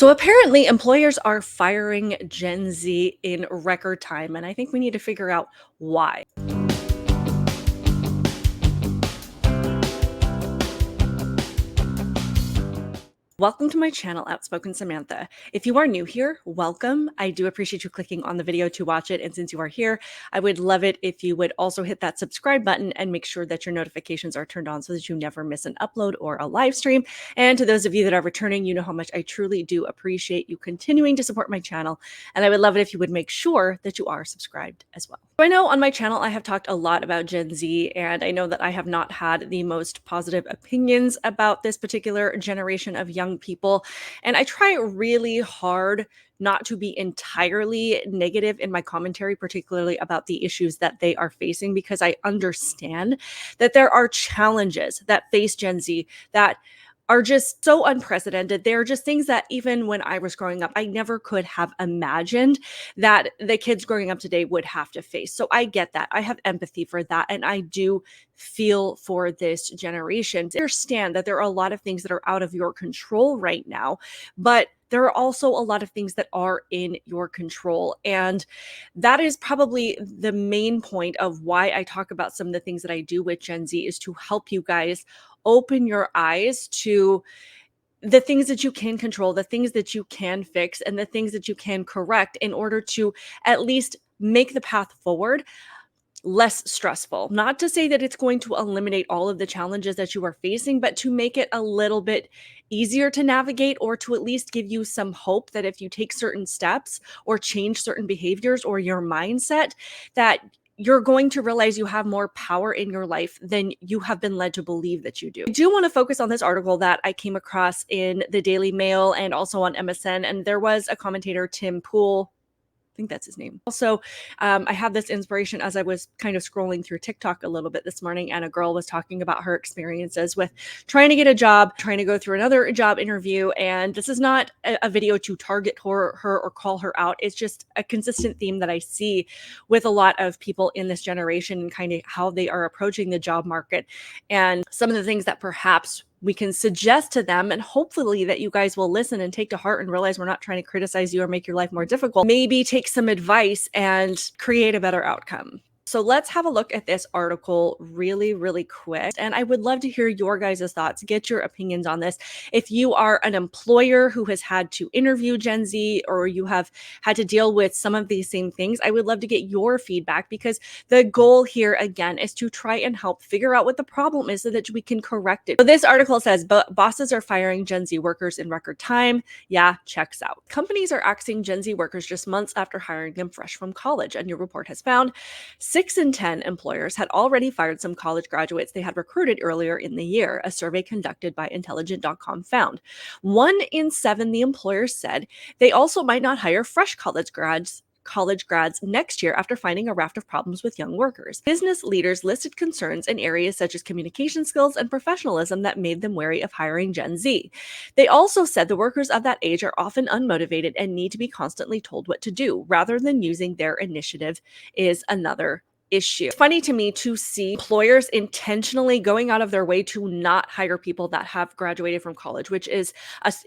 So apparently, employers are firing Gen Z in record time, and I think we need to figure out why. Welcome to my channel, Outspoken Samantha. If you are new here, welcome. I do appreciate you clicking on the video to watch it. And since you are here, I would love it if you would also hit that subscribe button and make sure that your notifications are turned on so that you never miss an upload or a live stream. And to those of you that are returning, you know how much I truly do appreciate you continuing to support my channel. And I would love it if you would make sure that you are subscribed as well. So I know on my channel, I have talked a lot about Gen Z, and I know that I have not had the most positive opinions about this particular generation of young people. And I try really hard not to be entirely negative in my commentary, particularly about the issues that they are facing, because I understand that there are challenges that face Gen Z that are just so unprecedented. They're just things that even when I was growing up, I never could have imagined that the kids growing up today would have to face. So I get that. I have empathy for that. And I do feel for this generation. I understand that there are a lot of things that are out of your control right now, but there are also a lot of things that are in your control. And that is probably the main point of why I talk about some of the things that I do with Gen Z, is to help you guys open your eyes to the things that you can control, the things that you can fix, and the things that you can correct in order to at least make the path forward less stressful. Not to say that it's going to eliminate all of the challenges that you are facing, but to make it a little bit easier to navigate, or to at least give you some hope that if you take certain steps or change certain behaviors or your mindset, that you're going to realize you have more power in your life than you have been led to believe that you do. I do want to focus on this article that I came across in the Daily Mail and also on MSN. And there was a commentator, Tim Pool, I think that's his name. Also, I had this inspiration as I was kind of scrolling through TikTok a little bit this morning, and a girl was talking about her experiences with trying to get a job, trying to go through another job interview. And this is not a video to target her or call her out. It's just a consistent theme that I see with a lot of people in this generation, and kind of how they are approaching the job market, and some of the things that perhaps we can suggest to them, and hopefully that you guys will listen and take to heart and realize we're not trying to criticize you or make your life more difficult. Maybe take some advice and create a better outcome. So let's have a look at this article really, really quick. And I would love to hear your guys' thoughts, get your opinions on this. If you are an employer who has had to interview Gen Z, or you have had to deal with some of these same things, I would love to get your feedback, because the goal here, again, is to try and help figure out what the problem is so that we can correct it. So this article says, bosses are firing Gen Z workers in record time. Yeah, checks out. Companies are axing Gen Z workers just months after hiring them fresh from college. A new report has found 6 in 10 employers had already fired some college graduates they had recruited earlier in the year, a survey conducted by Intelligent.com found. 1 in 7, the employers said, they also might not hire fresh college grads next year after finding a raft of problems with young workers. Business leaders listed concerns in areas such as communication skills and professionalism that made them wary of hiring Gen Z. They also said the workers of that age are often unmotivated and need to be constantly told what to do, rather than using their initiative is another issue. It's funny to me to see employers intentionally going out of their way to not hire people that have graduated from college, which is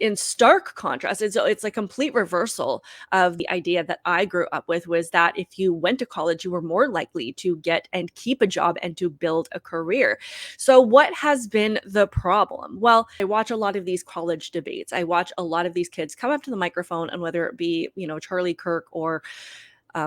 in stark contrast. It's a complete reversal of the idea that I grew up with, was that if you went to college, you were more likely to get and keep a job and to build a career. So what has been the problem? Well, I watch a lot of these college debates. I watch a lot of these kids come up to the microphone, and whether it be, Charlie Kirk or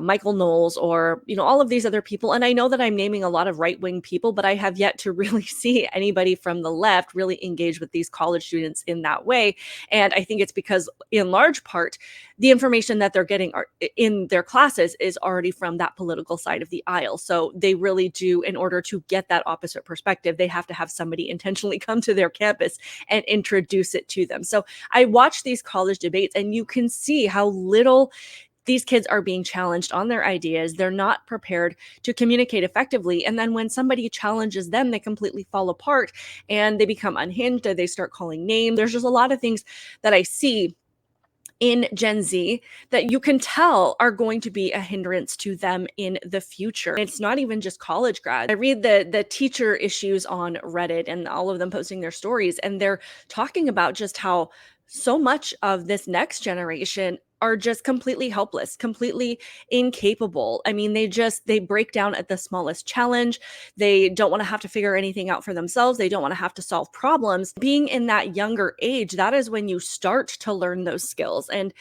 Michael Knowles, or all of these other people. And I know that I'm naming a lot of right-wing people, but I have yet to really see anybody from the left really engage with these college students in that way. And I think it's because, in large part, the information that they're getting in their classes is already from that political side of the aisle. So they really do, in order to get that opposite perspective, they have to have somebody intentionally come to their campus and introduce it to them. So I watch these college debates, and you can see how little these kids are being challenged on their ideas. They're not prepared to communicate effectively. And then when somebody challenges them, they completely fall apart and they become unhinged, or they start calling names. There's just a lot of things that I see in Gen Z that you can tell are going to be a hindrance to them in the future. It's not even just college grads. I read the teacher issues on Reddit, and all of them posting their stories, and they're talking about just how so much of this next generation are just completely helpless, completely incapable. I mean, they break down at the smallest challenge. They don't want to have to figure anything out for themselves. They don't want to have to solve problems. Being in that younger age, that is when you start to learn those skills. And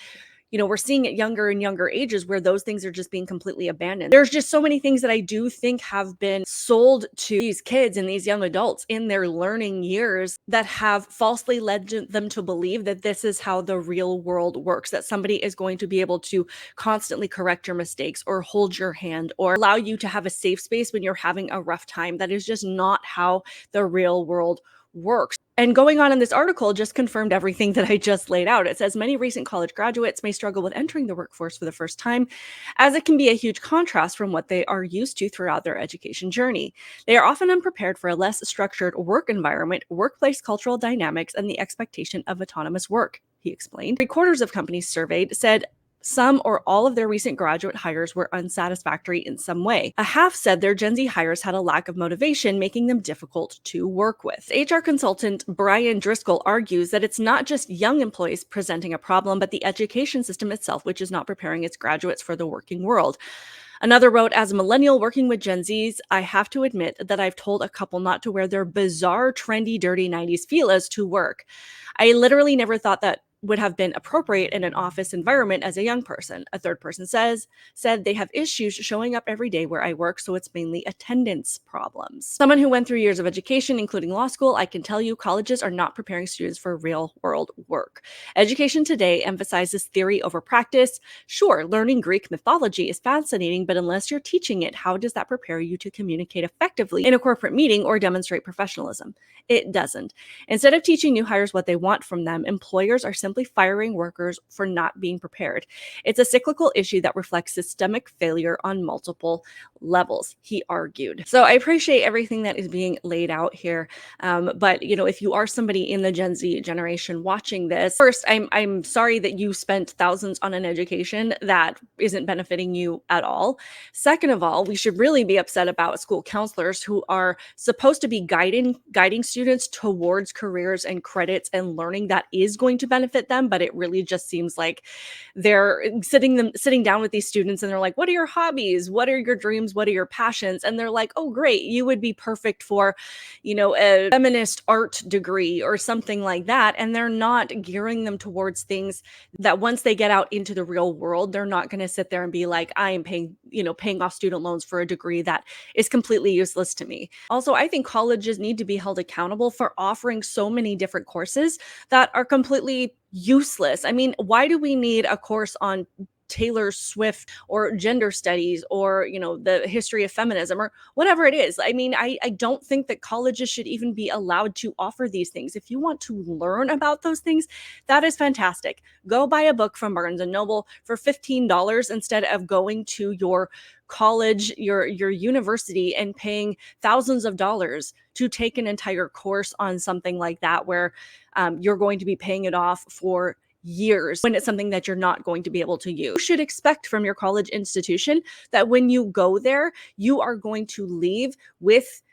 we're seeing it younger and younger ages where those things are just being completely abandoned. There's just so many things that I do think have been sold to these kids and these young adults in their learning years that have falsely led them to believe that this is how the real world works, that somebody is going to be able to constantly correct your mistakes or hold your hand or allow you to have a safe space when you're having a rough time. That is just not how the real world works. And going on in this article just confirmed everything that I just laid out. It says many recent college graduates may struggle with entering the workforce for the first time, as it can be a huge contrast from what they are used to throughout their education journey. They are often unprepared for a less structured work environment, workplace cultural dynamics, and the expectation of autonomous work, he explained. 3/4 of companies surveyed said some or all of their recent graduate hires were unsatisfactory in some way. A half said their Gen Z hires had a lack of motivation, making them difficult to work with. HR consultant Brian Driscoll argues that it's not just young employees presenting a problem, but the education system itself, which is not preparing its graduates for the working world. Another wrote, as a millennial working with Gen Zs, I have to admit that I've told a couple not to wear their bizarre, trendy, dirty 90s feelas to work. I literally never thought that would have been appropriate in an office environment as a young person. A third person said they have issues showing up every day where I work, so it's mainly attendance problems. Someone who went through years of education, including law school, I can tell you colleges are not preparing students for real world work. Education today emphasizes theory over practice. Sure, learning Greek mythology is fascinating, but unless you're teaching it, how does that prepare you to communicate effectively in a corporate meeting or demonstrate professionalism? It doesn't. Instead of teaching new hires what they want from them, employers are simply firing workers for not being prepared. It's a cyclical issue that reflects systemic failure on multiple levels, he argued. So I appreciate everything that is being laid out here. But if you are somebody in the Gen Z generation watching this, first, I'm sorry that you spent thousands on an education that isn't benefiting you at all. Second of all, we should really be upset about school counselors who are supposed to be guiding students towards careers and credits and learning that is going to benefit them, but it really just seems like they're sitting down with these students and they're like, what are your hobbies? What are your dreams? What are your passions? And they're like, oh, great, you would be perfect for, a feminist art degree or something like that. And they're not gearing them towards things that once they get out into the real world, they're not going to sit there and be like, I am paying off student loans for a degree that is completely useless to me. Also, I think colleges need to be held accountable for offering so many different courses that are completely useless. I mean, why do we need a course on Taylor Swift or gender studies or the history of feminism or whatever it is? I mean, I don't think that colleges should even be allowed to offer these things. If you want to learn about those things, that is fantastic. Go buy a book from Barnes and Noble for $15 instead of going to your college, your university, and paying thousands of dollars to take an entire course on something like that where you're going to be paying it off for years when it's something that you're not going to be able to use. You should expect from your college institution that when you go there, you are going to leave with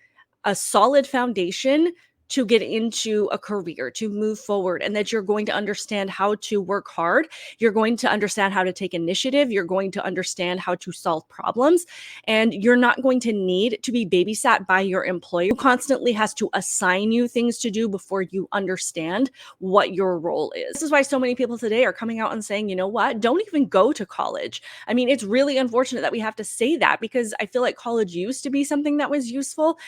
a solid foundation to get into a career, to move forward, and that you're going to understand how to work hard. You're going to understand how to take initiative. You're going to understand how to solve problems. And you're not going to need to be babysat by your employer who constantly has to assign you things to do before you understand what your role is. This is why so many people today are coming out and saying, you know what, don't even go to college. I mean, it's really unfortunate that we have to say that because I feel like college used to be something that was useful,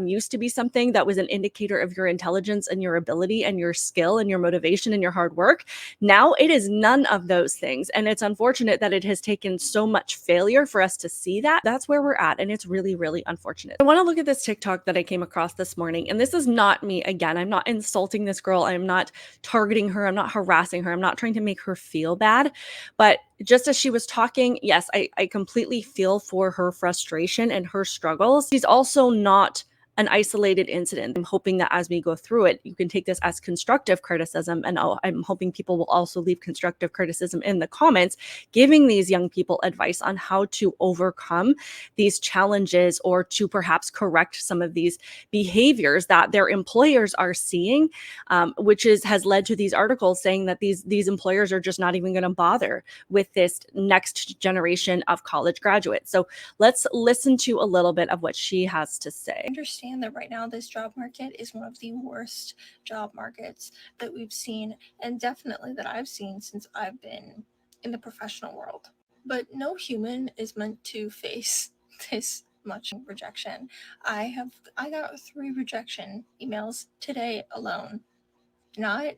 used to be something that was an indicator of your intelligence and your ability and your skill and your motivation and your hard work. Now it is none of those things. And it's unfortunate that it has taken so much failure for us to see that. That's where we're at. And it's really, really unfortunate. I want to look at this TikTok that I came across this morning. And this is not me. Again, I'm not insulting this girl. I'm not targeting her. I'm not harassing her. I'm not trying to make her feel bad. But just as she was talking, yes, I completely feel for her frustration and her struggles. She's also not an isolated incident. I'm hoping that as we go through it, you can take this as constructive criticism. And I'm hoping people will also leave constructive criticism in the comments, giving these young people advice on how to overcome these challenges or to perhaps correct some of these behaviors that their employers are seeing, which has led to these articles saying that these employers are just not even going to bother with this next generation of college graduates. So let's listen to a little bit of what she has to say. I understand that right now this job market is one of the worst job markets that we've seen, and definitely that I've seen since I've been in the professional world. But no human is meant to face this much rejection. I got 3 rejection emails today alone. Not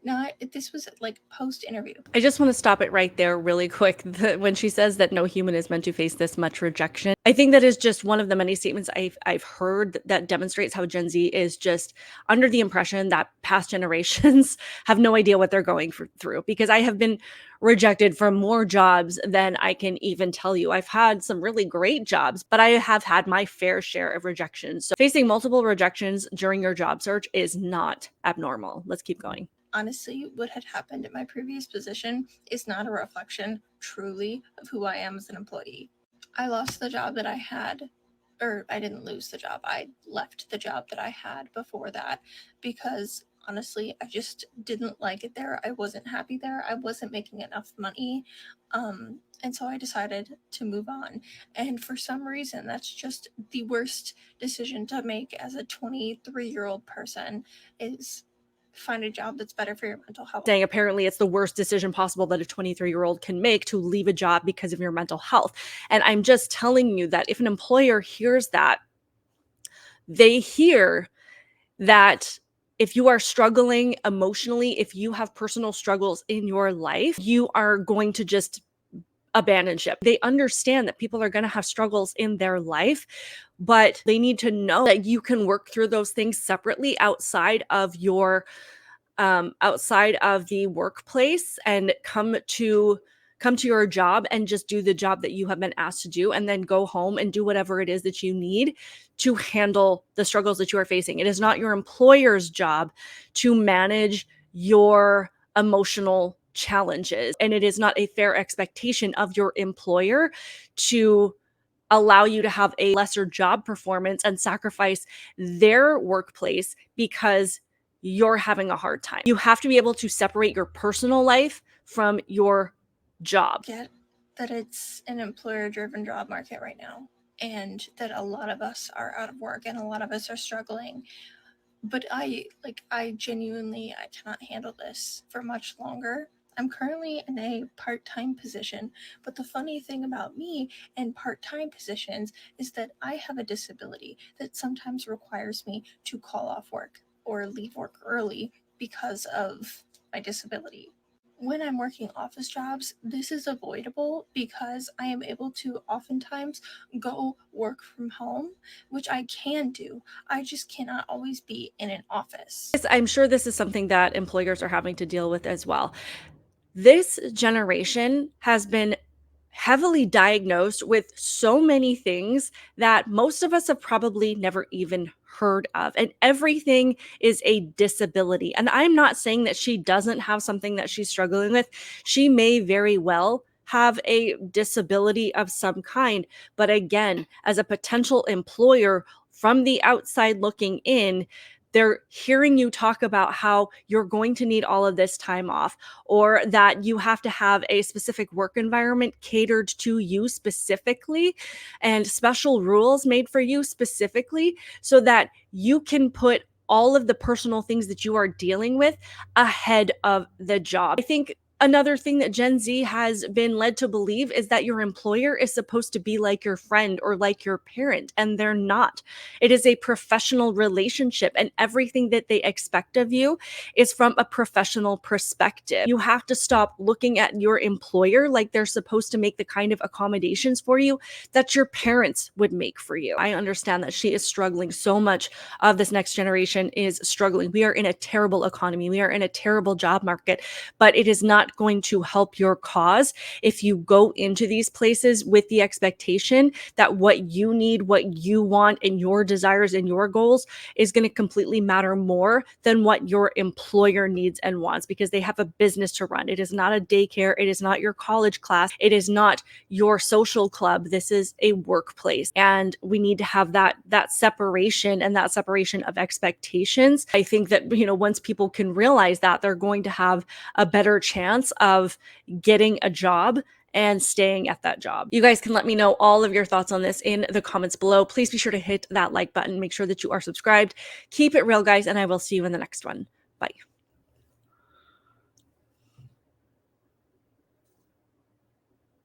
this was like post interview. I just want to stop it right there really quick. When she says that no human is meant to face this much rejection, I think that is just one of the many statements I've heard that demonstrates how Gen Z is just under the impression that past generations have no idea what they're going through, because I have been rejected from more jobs than I can even tell you. I've had some really great jobs, but I have had my fair share of rejections. So facing multiple rejections during your job search is not abnormal. Let's keep going. Honestly, what had happened at my previous position is not a reflection truly of who I am as an employee. I lost the job that I had, or I didn't lose the job. I left the job that I had before that because honestly, I just didn't like it there. I wasn't happy there. I wasn't making enough money. And so I decided to move on. And for some reason, that's just the worst decision to make as a 23-year-old person, is find a job that's better for your mental health. Saying apparently it's the worst decision possible that a 23-year-old can make to leave a job because of your mental health. And I'm just telling you that if an employer hears that, they hear that if you are struggling emotionally, if you have personal struggles in your life, you are going to just abandon ship. They understand that people are going to have struggles in their life, but they need to know that you can work through those things separately outside of the workplace and come to your job and just do the job that you have been asked to do, and then go home and do whatever it is that you need to handle the struggles that you are facing. It is not your employer's job to manage your emotional challenges, and it is not a fair expectation of your employer to allow you to have a lesser job performance and sacrifice their workplace because you're having a hard time. You have to be able to separate your personal life from your job. Get that it's an employer-driven job market right now, and that a lot of us are out of work and a lot of us are struggling. But I genuinely, I cannot handle this for much longer. I'm currently in a part-time position, but the funny thing about me and part-time positions is that I have a disability that sometimes requires me to call off work or leave work early because of my disability. When I'm working office jobs, this is avoidable because I am able to oftentimes go work from home, which I can do. I just cannot always be in an office. I'm sure this is something that employers are having to deal with as well. This generation has been heavily diagnosed with so many things that most of us have probably never even heard of. And everything is a disability. And I'm not saying that she doesn't have something that she's struggling with. She may very well have a disability of some kind. But again, as a potential employer from the outside looking in, they're hearing you talk about how you're going to need all of this time off, or that you have to have a specific work environment catered to you specifically and special rules made for you specifically so that you can put all of the personal things that you are dealing with ahead of the job. I think another thing that Gen Z has been led to believe is that your employer is supposed to be like your friend or like your parent, and they're not. It is a professional relationship, and everything that they expect of you is from a professional perspective. You have to stop looking at your employer like they're supposed to make the kind of accommodations for you that your parents would make for you. I understand that she is struggling. So much of this next generation is struggling. We are in a terrible economy. We are in a terrible job market, but it is not not going to help your cause if you go into these places with the expectation that what you need, what you want, and your desires and your goals is going to completely matter more than what your employer needs and wants, because they have a business to run. It is not a daycare. It is not your college class. It is not your social club. This is a workplace, and we need to have that separation, and that separation of expectations. I think that, once people can realize that, they're going to have a better chance of getting a job and staying at that job. You guys can let me know all of your thoughts on this in the comments below. Please be sure to hit that like button. Make sure that you are subscribed. Keep it real, guys, and I will see you in the next one. Bye.